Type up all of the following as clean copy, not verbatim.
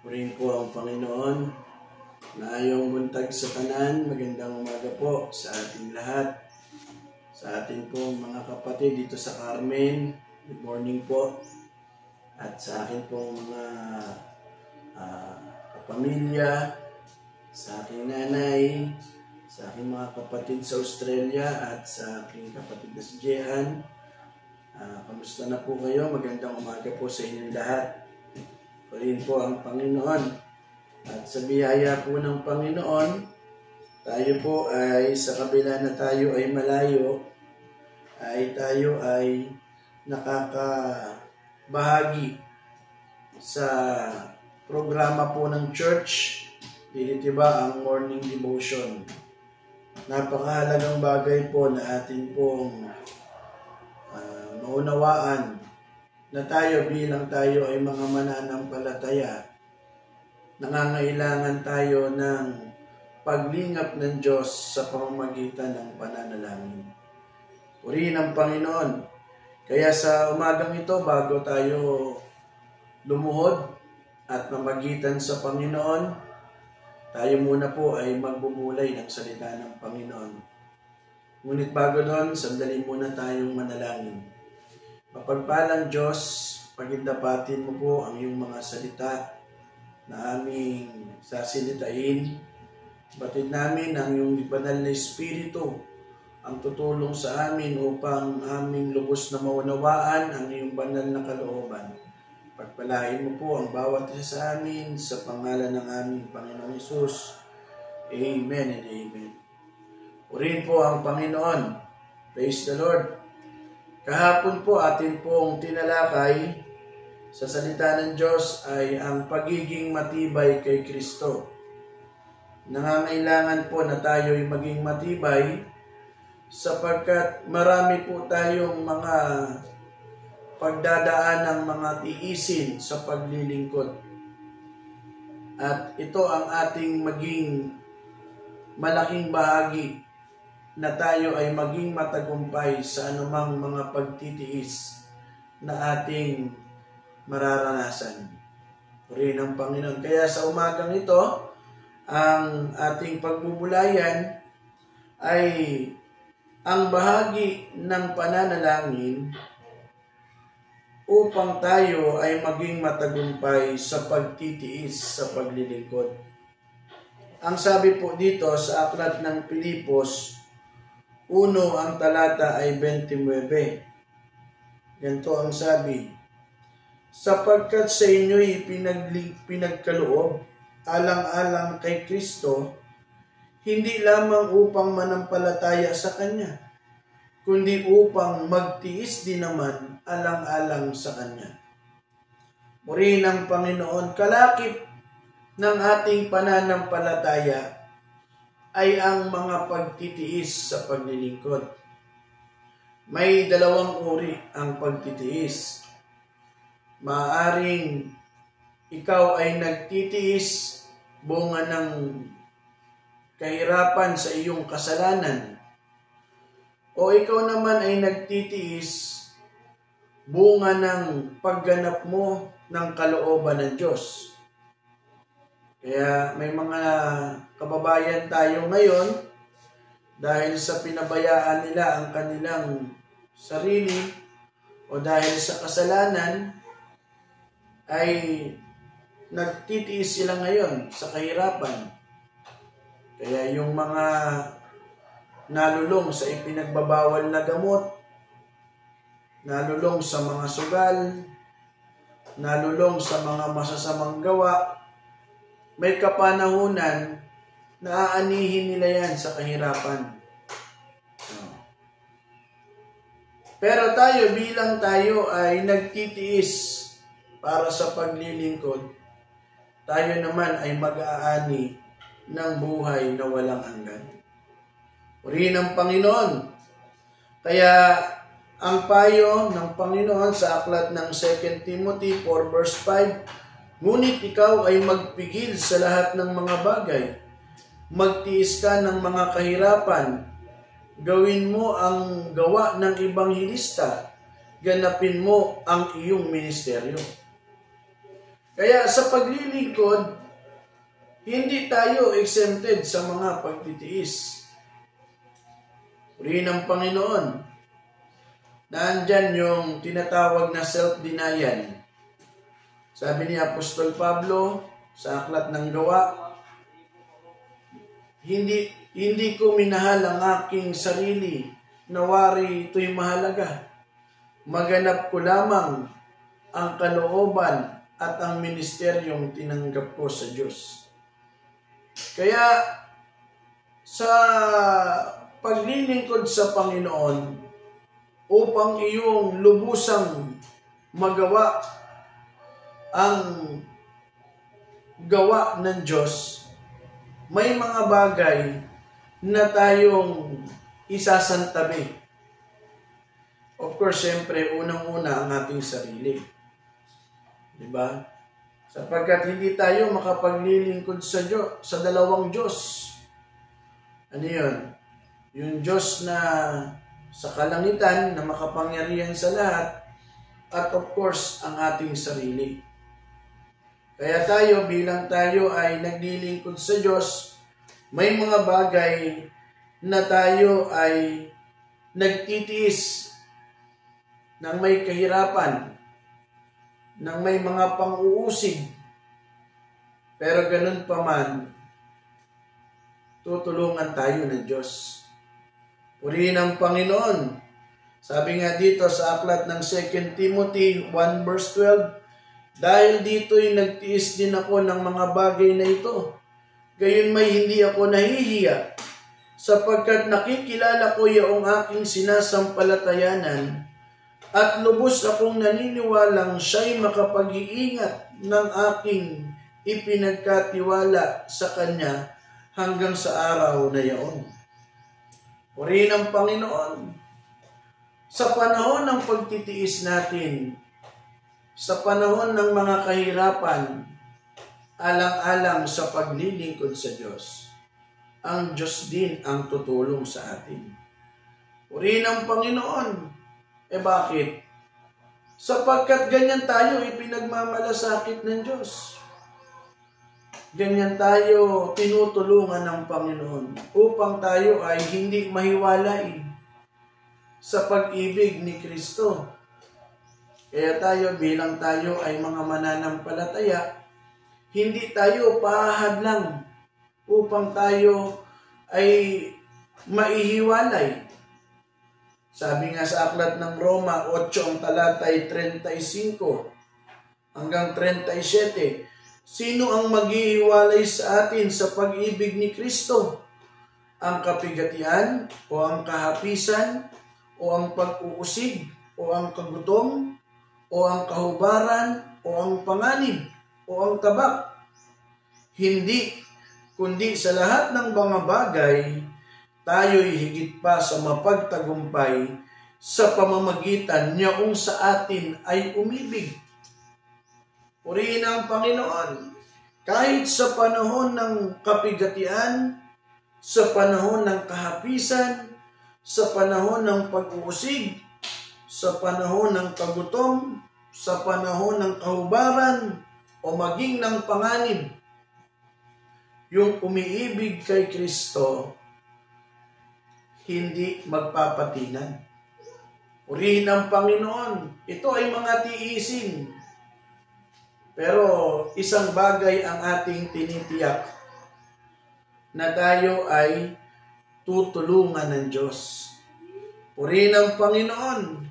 Purihin po ang Panginoon. Naayong buntag sa tanan, magandang umaga po sa ating lahat. Sa ating pong mga kapatid dito sa Carmen, good morning po. At sa akin pong mga kapamilya, sa aking nanay, sa aking mga kapatid sa Australia at sa aking kapatid na si Jehan. Kamusta na po kayo? Magandang umaga po sa inyong lahat. Purihin po ang Panginoon. At sa biyaya po ng Panginoon, tayo po ay sa kabila na tayo ay malayo, ay tayo ay nakakabahagi sa programa po ng church. Diba ang morning devotion. Napakahalagang bagay po na atin pong maunawaan na tayo bilang tayo ay mga mananampalataya. Nangangailangan tayo ng paglingap ng Diyos sa pamamagitan ng pananalangin. Purihin ang Panginoon. Kaya sa umagang ito, bago tayo lumuhod at mamagitan sa Panginoon, tayo muna po ay magbumulay ng salita ng Panginoon. Ngunit bago doon, sandali muna tayong manalangin. Mapagpalang Diyos, pagindapatin mo po ang iyong mga salita na aming sasilitain. Batid namin ang iyong banal na Espiritu ang tutulong sa amin upang aming lubos na maunawaan ang iyong banal na kalooban. Pagpalain mo po ang bawat isa sa amin sa pangalan ng aming Panginoong Hesus. Amen and amen. Purihin po ang Panginoon. Praise the Lord. Kahapon po atin pong tinalakay sa salita ng Diyos ay ang pagiging matibay kay Kristo. Nangangailangan po na tayo ay maging matibay sapagkat marami po tayong mga pagdadaan ng mga tiisin sa paglilingkod. At ito ang ating maging malaking bahagi na tayo ay maging matagumpay sa anumang mga pagtitiis na ating mararanasan. Purihin ang Panginoon. Kaya sa umagang ito, ang ating pagbubulayan ay ang bahagi ng pananalangin upang tayo ay maging matagumpay sa pagtitiis sa paglilingkod. Ang sabi po dito sa aklat ng Pilipos 1 ang talata ay 29. Ganito ang sabi, sapagkat sa inyo'y pinagkaloob alang-alang kay Kristo, hindi lamang upang manampalataya sa Kanya, kundi upang magtiis din naman alang-alang sa Kanya. Purihin ang Panginoon. Kalakip ng ating pananampalataya ay ang mga pagtitiis sa paglilingkod. May dalawang uri ang pagtitiis. Maaaring ikaw ay nagtitiis bunga ng kahirapan sa iyong kasalanan. O ikaw naman ay nagtitiis bunga ng pagganap mo ng kalooban ng Diyos. Kaya may mga kababayan tayo ngayon dahil sa pinabayaan nila ang kanilang sarili o dahil sa kasalanan ay nagtitiis sila ngayon sa kahirapan. Kaya yung mga nalulong sa ipinagbabawal na gamot, nalulong sa mga sugal, nalulong sa mga masasamang gawa, may kapanahunan na aanihin nila yan sa kahirapan. Pero tayo bilang tayo ay nagtitiis para sa paglilingkod, tayo naman ay mag-aani ng buhay na walang hanggan. Purihin ang Panginoon. Kaya ang payo ng Panginoon sa aklat ng 2 Timothy 4 verse 5, ngunit ikaw ay magpigil sa lahat ng mga bagay. Magtiis ka ng mga kahirapan. Gawin mo ang gawa ng ibanghilista. Ganapin mo ang iyong ministeryo. Kaya sa paglilingkod, hindi tayo exempted sa mga pagtitiis. Purihin ng Panginoon. Nandyan yung tinatawag na self-denial. Sabi ni Apostol Pablo sa Aklat ng Gawa, hindi ko minahal ang aking sarili, nawari ito'y mahalaga. Maganap ko lamang ang kalooban at ang ministeryong tinanggap ko sa Diyos. Kaya sa paglilingkod sa Panginoon, upang iyong lubusang magawa ang gawa ng Diyos, may mga bagay na tayong isasantabi. Of course, siyempre, unang-una ang ating sarili. Diba? Sapagkat hindi tayo makapaglilingkod sa Diyos, sa dalawang Diyos. Ano yun? Yung Diyos na sa kalangitan, na makapangyarihan sa lahat, at of course, ang ating sarili. Kaya tayo, bilang tayo ay naglilingkod sa Diyos, may mga bagay na tayo ay nagtitiis ng may kahirapan, ng may mga pang-uusig. Pero ganun pa man, tutulungan tayo ng Diyos. Purihin ang Panginoon. Sabi nga dito sa aklat ng 2 Timothy 1 verse 12, dahil dito'y nagtiis din ako ng mga bagay na ito. Gayon may hindi ako nahihiya, sapagkat nakikilala ko yaong aking sinasampalatayanan at lubos akong naniniwalang siya'y makapag-iingat ng aking ipinagkatiwala sa Kanya hanggang sa araw na yaon. Purihin ang Panginoon. Sa panahon ng pagtitiis natin, sa panahon ng mga kahirapan, alang-alang sa paglilingkod sa Diyos, ang Diyos din ang tutulong sa atin. Purihin ang Panginoon. Bakit? Sapagkat ganyan tayo ipinagmamalasakit ng Diyos. Ganyan tayo tinutulungan ng Panginoon upang tayo ay hindi mahiwalay sa pag-ibig ni Kristo. Kaya tayo bilang tayo ay mga mananampalataya, hindi tayo pahadlang upang tayo ay maihiwalay. Sabi nga sa aklat ng Roma 8 ang talatay 35 hanggang 37, sino ang maghihiwalay sa atin sa pag-ibig ni Kristo? Ang kapigatian o ang kahapisan o ang pag-uusig o ang kagutom o ang kahubaran o ang panganib o ang tabak? Hindi, kundi sa lahat ng mga bagay, tayo'y higit pa sa mapagtagumpay sa pamamagitan niyaong sa atin ay umibig. Purihin ang Panginoon. Kahit sa panahon ng kapigatian, sa panahon ng kahapisan, sa panahon ng pag-uusig, sa panahon ng kagutom, sa panahon ng kahubaran, o maging ng panganib, yung umiibig kay Kristo, hindi magpapatinag. Purihin ang Panginoon. Ito ay mga tiisin. Pero isang bagay ang ating tinitiyak, na tayo ay tutulungan ng Diyos. Purihin ang Panginoon.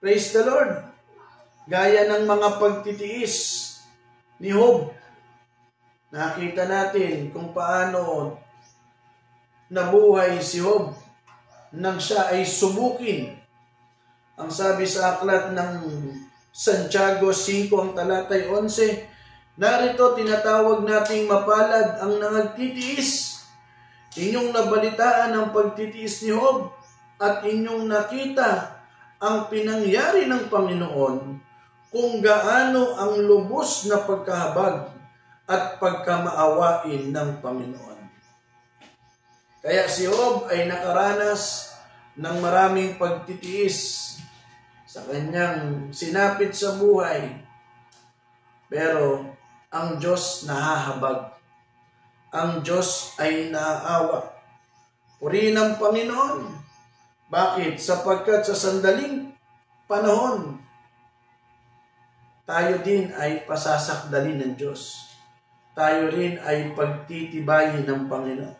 Praise the Lord. Gaya ng mga pagtitiis ni Job. Nakita natin kung paano nabuhay si Job nang siya ay subukin. Ang sabi sa aklat ng Santiago 5 ang talatay 11, narito tinatawag nating mapalad ang nangagtitiis. Inyong nabalitaan ang pagtitiis ni Job at inyong nakita ang pinangyari ng Panginoon kung gaano ang lubos na pagkahabag at pagkamaawain ng Panginoon. Kaya si Job ay nakaranas ng maraming pagtitiis sa kanyang sinapit sa buhay. Pero ang Diyos nahahabag. Ang Diyos ay naaawa. Purihin ang Panginoon. Bakit? Sapagkat sa sandaling panahon, tayo din ay pasasakdalin ng Diyos. Tayo rin ay pagtitibayin ng Panginoon.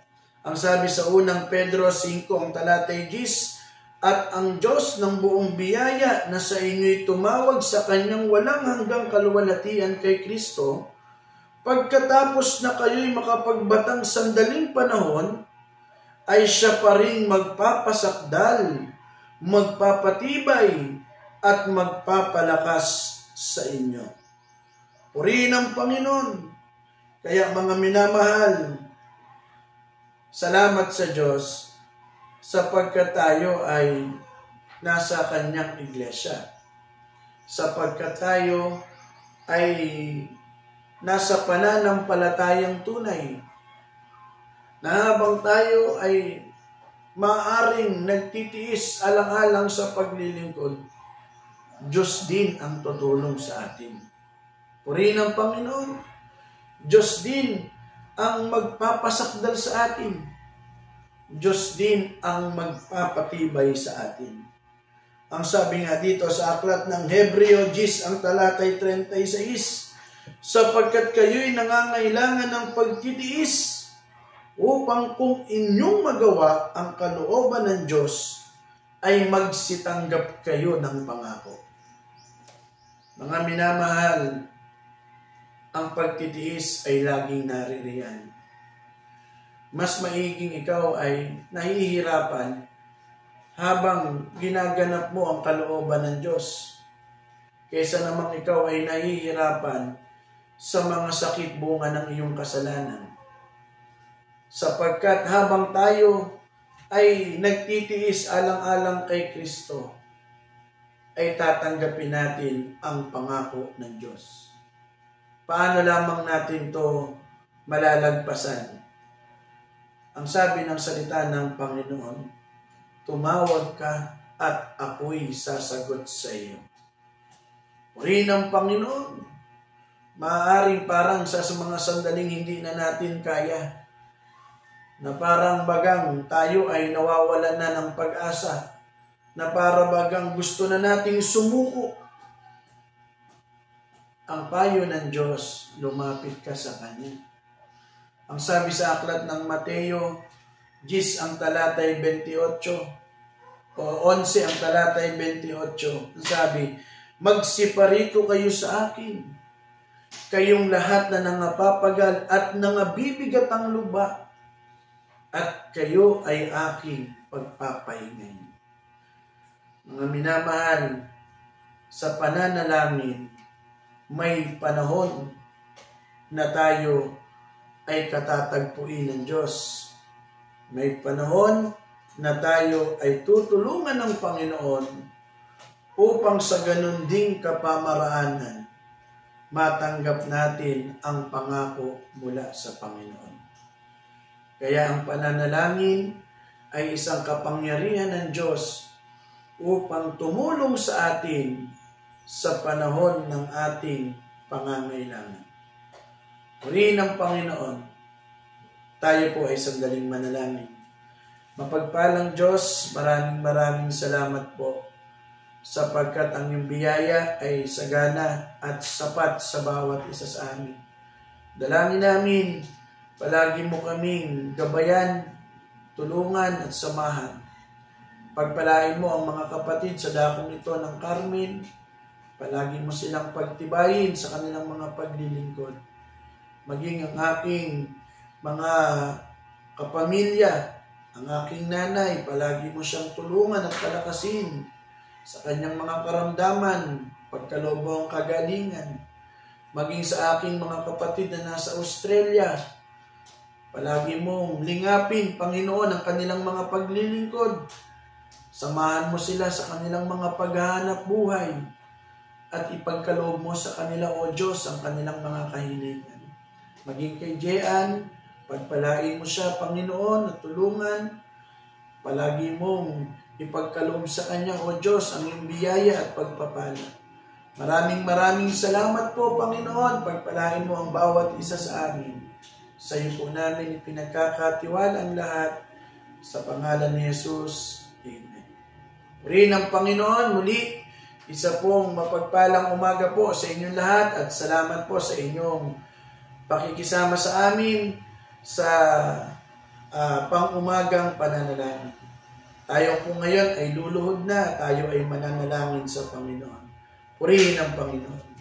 Ang sabi sa unang Pedro 5, ang talatay 10, at ang Diyos ng buong biyaya na sa inyo'y tumawag sa kanyang walang hanggang kaluwalhatian kay Kristo, pagkatapos na kayo'y makapagbatang sandaling panahon, ay siya pa rin magpapasakdal, magpapatibay, at magpapalakas sa inyo. Purihin ang Panginoon. Kaya mga minamahal, salamat sa Diyos sapagkat tayo ay nasa kanyang iglesia. Sapagkat tayo ay nasa pananampalatayang tunay. Na habang tayo ay maaaring nagtitiis alang-alang sa paglilingkod, Diyos din ang tutulong sa atin. Purihin ang Panginoon. Diyos din ang magpapasakdal sa atin. Diyos din ang magpapatibay sa atin. Ang sabi nga dito sa aklat ng Hebreo 10, ang talatay 36, sapagkat kayo'y nangangailangan ng pagtitiis upang kung inyong magawa ang kalooban ng Diyos, ay magsitanggap kayo ng pangako. Mga minamahal, ang pagtitiis ay laging naririyan. Mas maiging ikaw ay nahihirapan habang ginaganap mo ang kalooban ng Diyos, kaysa namang ikaw ay nahihirapan sa mga sakit bunga ng iyong kasalanan. Sapagkat habang tayo ay nagtitiis alang-alang kay Kristo, ay tatanggapin natin ang pangako ng Diyos. Paano lamang natin to malalagpasan? Ang sabi ng salita ng Panginoon, tumawag ka at ako'y sasagot sa iyo. Purihin ang Panginoon. Maaaring parang sa mga sandaling hindi na natin kaya, na parang bagang tayo ay nawawalan na ng pag-asa, na parang bagang gusto na nating sumuko. Ang payo ng Diyos, lumapit ka sa Kanya. Ang sabi sa aklat ng Mateo 10 ang talatay 28, o 11 ang talatay 28, ang sabi, magsiparito kayo sa akin, kayong lahat na nangapapagal at nangabibigat ang lupa, at kayo ay aking pagpapahingain. Mga minamahal, sa pananalangin, may panahon na tayo ay katatagpuin ng Diyos. May panahon na tayo ay tutulungan ng Panginoon upang sa ganun ding kapamaraanan, matanggap natin ang pangako mula sa Panginoon. Kaya ang pananalangin ay isang kapangyarihan ng Diyos upang tumulong sa atin sa panahon ng ating pangangailangan. Purihin ang Panginoon. Tayo po ay sandaling manalangin. Mapagpalang Diyos, maraming salamat po sapagkat ang iyong biyaya ay sagana at sapat sa bawat isa sa amin. Dalangin namin, palagi mo kaming gabayan, tulungan at samahan. Pagpalain mo ang mga kapatid sa dakong ito ng Carmen. Palagi mo silang pagtibayin sa kanilang mga paglilingkod. Maging ang aking mga kapamilya, ang aking nanay, palagi mo siyang tulungan at palakasin sa kanyang mga karamdaman, pagkaloob ang kagalingan. Maging sa aking mga kapatid na nasa Australia, palagi mong lingapin, Panginoon, ang kanilang mga paglilingkod. Samahan mo sila sa kanilang mga paghahanap buhay at ipagkaloob mo sa kanila, O Diyos, ang kanilang mga kahilingan. Maging kay Jean, pagpalain mo siya, Panginoon, at tulungan. Palagi mong ipagkaloob sa kanya, O Diyos, ang iyong biyaya at pagpapala. Maraming salamat po, Panginoon. Pagpalain mo ang bawat isa sa amin. Sa iyo po namin ipinagkakatiwala ang lahat. Sa pangalan ni Jesus. Amen. Purihin ang Panginoon. Muli, isa pong mapagpalang umaga po sa inyong lahat at salamat po sa inyong pakikisama sa amin sa pang-umagang pananalangin. Tayo po ngayon ay luluhod na, tayo ay mananalangin sa Panginoon. Purihin ang Panginoon.